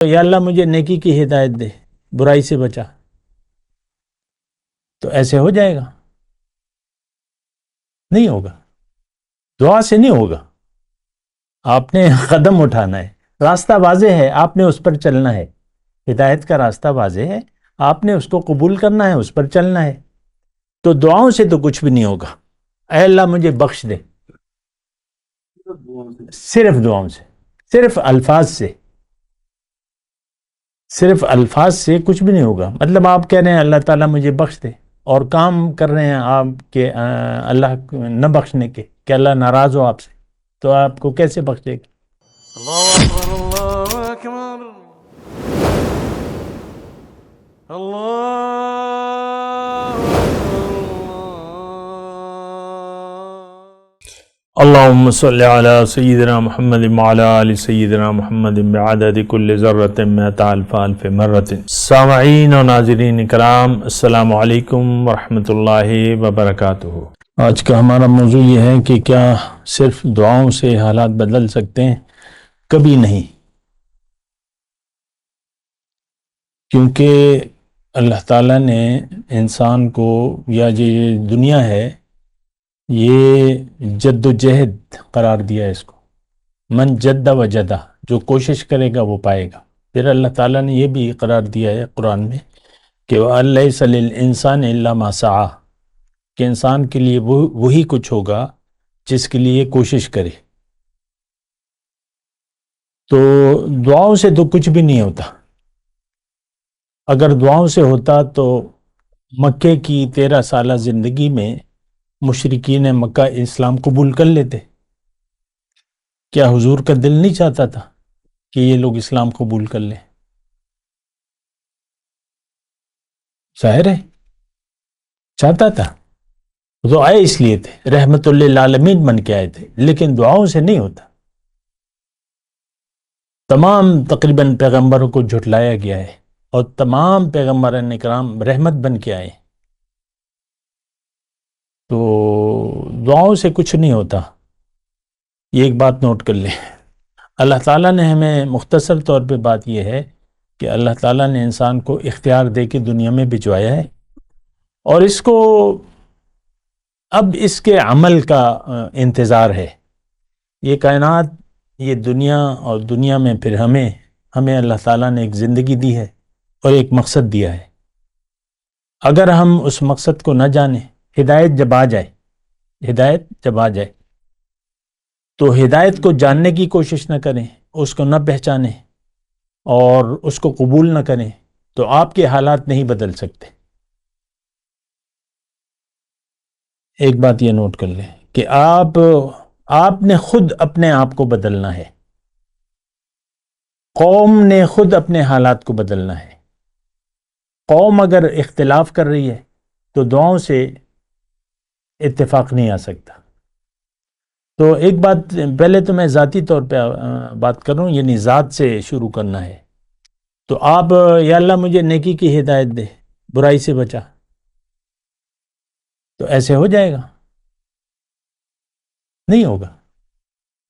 یا اللہ مجھے نیکی کی ہدایت دے، برائی سے بچا، تو ایسے ہو جائے گا؟ نہیں ہوگا، دعا سے نہیں ہوگا. آپ نے قدم اٹھانا ہے، راستہ واضح ہے، آپ نے اس پر چلنا ہے. ہدایت کا راستہ واضح ہے، آپ نے اس کو قبول کرنا ہے، اس پر چلنا ہے. تو دعاؤں سے تو کچھ بھی نہیں ہوگا. اے اللہ مجھے بخش دے، صرف دعاؤں سے، صرف الفاظ سے کچھ بھی نہیں ہوگا. مطلب آپ کہہ رہے ہیں اللہ تعالیٰ مجھے بخش دے، اور کام کر رہے ہیں آپ کے اللہ نہ بخشنے کے، کہ اللہ ناراض ہو آپ سے، تو آپ کو کیسے بخشے گا؟ اللہ اکبر، اللہ اکبر، اللہ اللہم صلی علی سیدنا محمد وعلی آل سیدنا محمد بعدد کل ذرۃ مئۃ الف الف مرۃ. سامعین و ناظرین کرام، السلام علیکم ورحمۃ اللہ وبرکاتہ. آج کا ہمارا موضوع یہ ہے کہ کیا صرف دعاؤں سے حالات بدل سکتے ہیں؟ کبھی نہیں، کیونکہ اللہ تعالیٰ نے انسان کو، یا یہ دنیا ہے، یہ جد و جہد قرار دیا ہے اس کو. من جد و جدہ، جو کوشش کرے گا وہ پائے گا. پھر اللہ تعالیٰ نے یہ بھی قرار دیا ہے قرآن میں کہ وَأَلَّيْسَ لِلْإِنسَانِ إِلَّا مَا سَعَى، کہ انسان کے لیے وہی کچھ ہوگا جس کے لیے کوشش کرے. تو دعاؤں سے تو کچھ بھی نہیں ہوتا. اگر دعاؤں سے ہوتا تو مکے کی 13 سالہ زندگی میں مشرکین مکہ اسلام قبول کر لیتے. کیا حضور کا دل نہیں چاہتا تھا کہ یہ لوگ اسلام قبول کر لیں؟ ظاہر ہے چاہتا تھا. وہ آئے اس لیے تھے، رحمت للعالمین بن کے آئے تھے، لیکن دعاؤں سے نہیں ہوتا. تمام تقریباً پیغمبروں کو جھٹلایا گیا ہے، اور تمام پیغمبران اکرام رحمت بن کے آئے. تو دعاؤں سے کچھ نہیں ہوتا، یہ ایک بات نوٹ کر لیں. اللہ تعالیٰ نے ہمیں مختصر طور پہ بات یہ ہے کہ اللہ تعالیٰ نے انسان کو اختیار دے کے دنیا میں بھجوایا ہے، اور اس کو اب اس کے عمل کا انتظار ہے. یہ کائنات، یہ دنیا، اور دنیا میں پھر ہمیں اللہ تعالیٰ نے ایک زندگی دی ہے اور ایک مقصد دیا ہے. اگر ہم اس مقصد کو نہ جانیں، ہدایت جب آ جائے تو ہدایت کو جاننے کی کوشش نہ کریں، اس کو نہ پہچانیں اور اس کو قبول نہ کریں، تو آپ کے حالات نہیں بدل سکتے. ایک بات یہ نوٹ کر لیں کہ آپ نے خود اپنے آپ کو بدلنا ہے، قوم نے خود اپنے حالات کو بدلنا ہے. قوم اگر اختلاف کر رہی ہے تو دعاؤں سے اتفاق نہیں آ سکتا. تو ایک بات پہلے تو میں ذاتی طور پہ بات کر رہا ہوں، یعنی ذات سے شروع کرنا ہے. تو آپ یا اللہ مجھے نیکی کی ہدایت دے، برائی سے بچا، تو ایسے ہو جائے گا؟ نہیں ہوگا،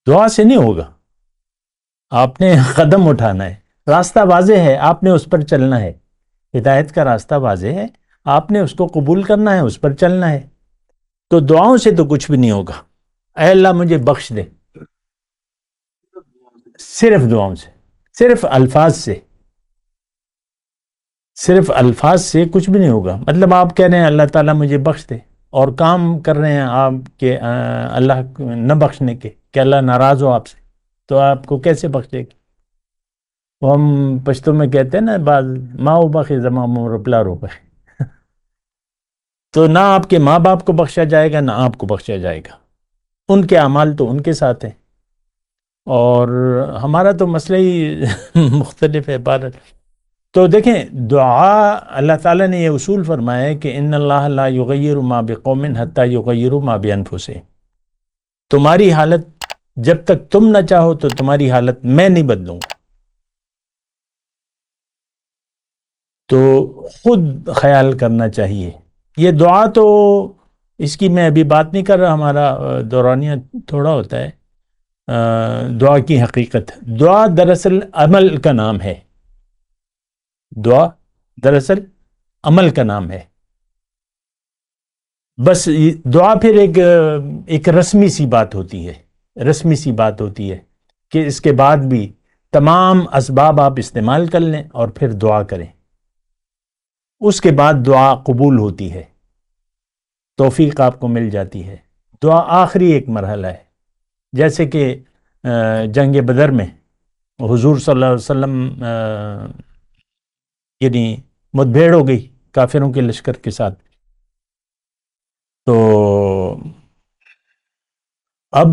دعا سے نہیں ہوگا. آپ نے قدم اٹھانا ہے، راستہ واضح ہے، آپ نے اس پر چلنا ہے. ہدایت کا راستہ واضح ہے، آپ نے اس کو قبول کرنا ہے، اس پر چلنا ہے. تو دعاؤں سے تو کچھ بھی نہیں ہوگا. اے اللہ مجھے بخش دے، صرف دعاؤں سے، صرف الفاظ سے کچھ بھی نہیں ہوگا. مطلب آپ کہہ رہے ہیں اللہ تعالیٰ مجھے بخش دے، اور کام کر رہے ہیں آپ کے اللہ نہ بخشنے کے، کہ اللہ ناراض ہو آپ سے، تو آپ کو کیسے بخشے گا؟ وہ ہم پشتو میں کہتے ہیں نا، بعض ماں بخش زمام رپلا رو بخش. تو نہ آپ کے ماں باپ کو بخشا جائے گا، نہ آپ کو بخشا جائے گا. ان کے اعمال تو ان کے ساتھ ہیں، اور ہمارا تو مسئلہ ہی مختلف ہے. عبادت تو دیکھیں، دعا، اللہ تعالیٰ نے یہ اصول فرمایا ہے کہ ان اللہ لا یغیر ما بقوم حتی یغیروا ما بانفسہم. تمہاری حالت جب تک تم نہ چاہو تو تمہاری حالت میں نہیں بدلوں گا. تو خود خیال کرنا چاہیے. یہ دعا تو اس کی میں ابھی بات نہیں کر رہا، ہمارا دورانیہ تھوڑا ہوتا ہے. دعا کی حقیقت، دعا دراصل عمل کا نام ہے. دعا دراصل عمل کا نام ہے. بس دعا پھر ایک رسمی سی بات ہوتی ہے، رسمی سی بات ہوتی ہے کہ اس کے بعد بھی تمام اسباب آپ استعمال کر لیں اور پھر دعا کریں. اس کے بعد دعا قبول ہوتی ہے، توفیق آپ کو مل جاتی ہے. دعا آخری ایک مرحلہ ہے. جیسے کہ جنگ بدر میں حضور صلی اللہ علیہ وسلم یعنی مدبھیڑ ہو گئی کافروں کے لشکر کے ساتھ. تو اب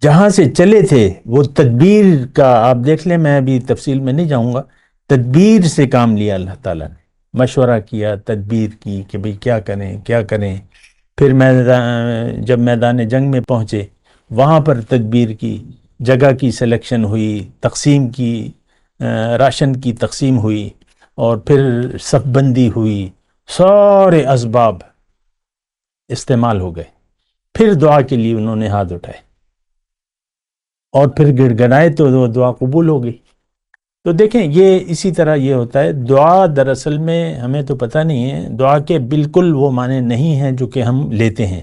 جہاں سے چلے تھے وہ تدبیر کا آپ دیکھ لیں، میں ابھی تفصیل میں نہیں جاؤں گا. تدبیر سے کام لیا اللہ تعالیٰ نے، مشورہ کیا، تدبیر کی کہ بھئی کیا کریں کیا کریں. پھر جب میدان جنگ میں پہنچے وہاں پر تدبیر کی، جگہ کی سلیکشن ہوئی، تقسیم کی، راشن کی تقسیم ہوئی، اور پھر صف بندی ہوئی، سارے اسباب استعمال ہو گئے. پھر دعا کے لیے انہوں نے ہاتھ اٹھائے اور پھر گڑ گڑائے تو وہ دعا قبول ہو گئی. تو دیکھیں یہ اسی طرح یہ ہوتا ہے. دعا دراصل میں ہمیں تو پتہ نہیں ہے، دعا کے بالکل وہ معنی نہیں ہیں جو کہ ہم لیتے ہیں.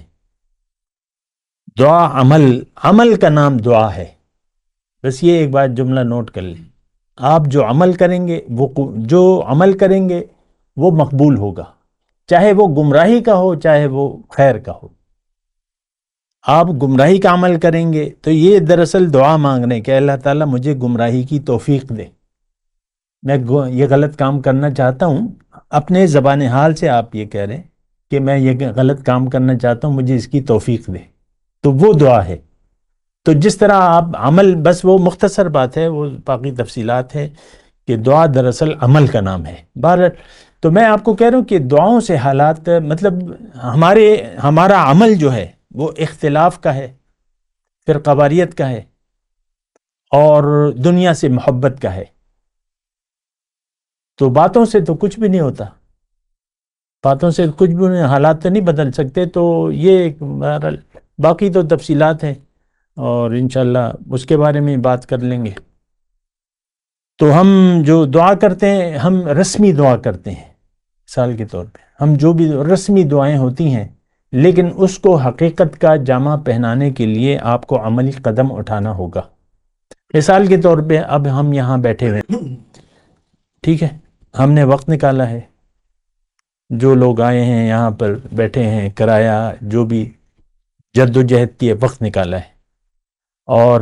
دعا عمل کا نام دعا ہے. بس یہ ایک بات جملہ نوٹ کر لیں، آپ جو عمل کریں گے وہ مقبول ہوگا، چاہے وہ گمراہی کا ہو چاہے وہ خیر کا ہو. آپ گمراہی کا عمل کریں گے تو یہ دراصل دعا مانگ رہے ہیں کہ اللہ تعالیٰ مجھے گمراہی کی توفیق دے، میں یہ غلط کام کرنا چاہتا ہوں. اپنے زبان حال سے آپ یہ کہہ رہے ہیں کہ میں یہ غلط کام کرنا چاہتا ہوں، مجھے اس کی توفیق دے. تو وہ دعا ہے. تو جس طرح آپ عمل، بس وہ مختصر بات ہے، وہ باقی تفصیلات ہے کہ دعا دراصل عمل کا نام ہے. بہرحال تو میں آپ کو کہہ رہا ہوں کہ دعاؤں سے حالات، مطلب ہمارا عمل جو ہے وہ اختلاف کا ہے، فرقہ واریت کا ہے، اور دنیا سے محبت کا ہے. تو باتوں سے تو کچھ بھی نہیں ہوتا، باتوں سے کچھ بھی نہیں، حالات تو نہیں بدل سکتے. تو یہ بہرحال باقی تو تفصیلات ہیں اور انشاءاللہ اس کے بارے میں بات کر لیں گے. تو ہم جو دعا کرتے ہیں ہم رسمی دعا کرتے ہیں. مثال کے طور پہ ہم جو بھی رسمی دعائیں ہوتی ہیں، لیکن اس کو حقیقت کا جامہ پہنانے کے لیے آپ کو عملی قدم اٹھانا ہوگا. مثال کے طور پہ اب ہم یہاں بیٹھے ہوئے، ٹھیک ہے، ہم نے وقت نکالا ہے، جو لوگ آئے ہیں یہاں پر بیٹھے ہیں، کرایہ جو بھی جد و جہد کی وقت نکالا ہے، اور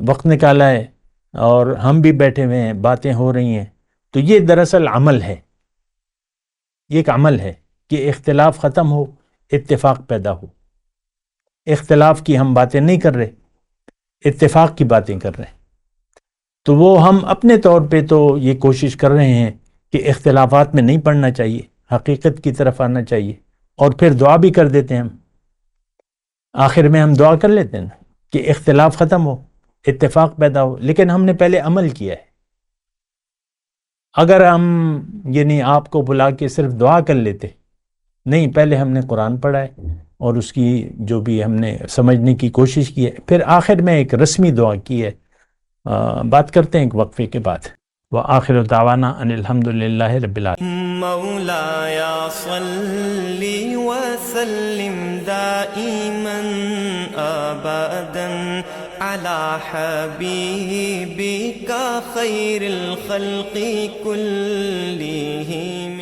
وقت نکالا ہے، اور ہم بھی بیٹھے ہوئے ہیں، باتیں ہو رہی ہیں. تو یہ دراصل عمل ہے، یہ ایک عمل ہے کہ اختلاف ختم ہو، اتفاق پیدا ہو. اختلاف کی ہم باتیں نہیں کر رہے، اتفاق کی باتیں کر رہے ہیں. تو وہ ہم اپنے طور پہ تو یہ کوشش کر رہے ہیں کہ اختلافات میں نہیں پڑنا چاہیے، حقیقت کی طرف آنا چاہیے. اور پھر دعا بھی کر دیتے ہیں ہم، آخر میں ہم دعا کر لیتے ہیں کہ اختلاف ختم ہو، اتفاق پیدا ہو. لیکن ہم نے پہلے عمل کیا ہے. اگر ہم یعنی آپ کو بلا کے صرف دعا کر لیتے، نہیں، پہلے ہم نے قرآن پڑھا ہے اور اس کی جو بھی ہم نے سمجھنے کی کوشش کی ہے، پھر آخر میں ایک رسمی دعا کی ہے. بات کرتے ہیں ایک وقفے کے بعد. وآخر دعوانا ان الحمدللہ رب العالمین. مولاي صل وسلم دائما ابدا على حبيبك خير الخلق كل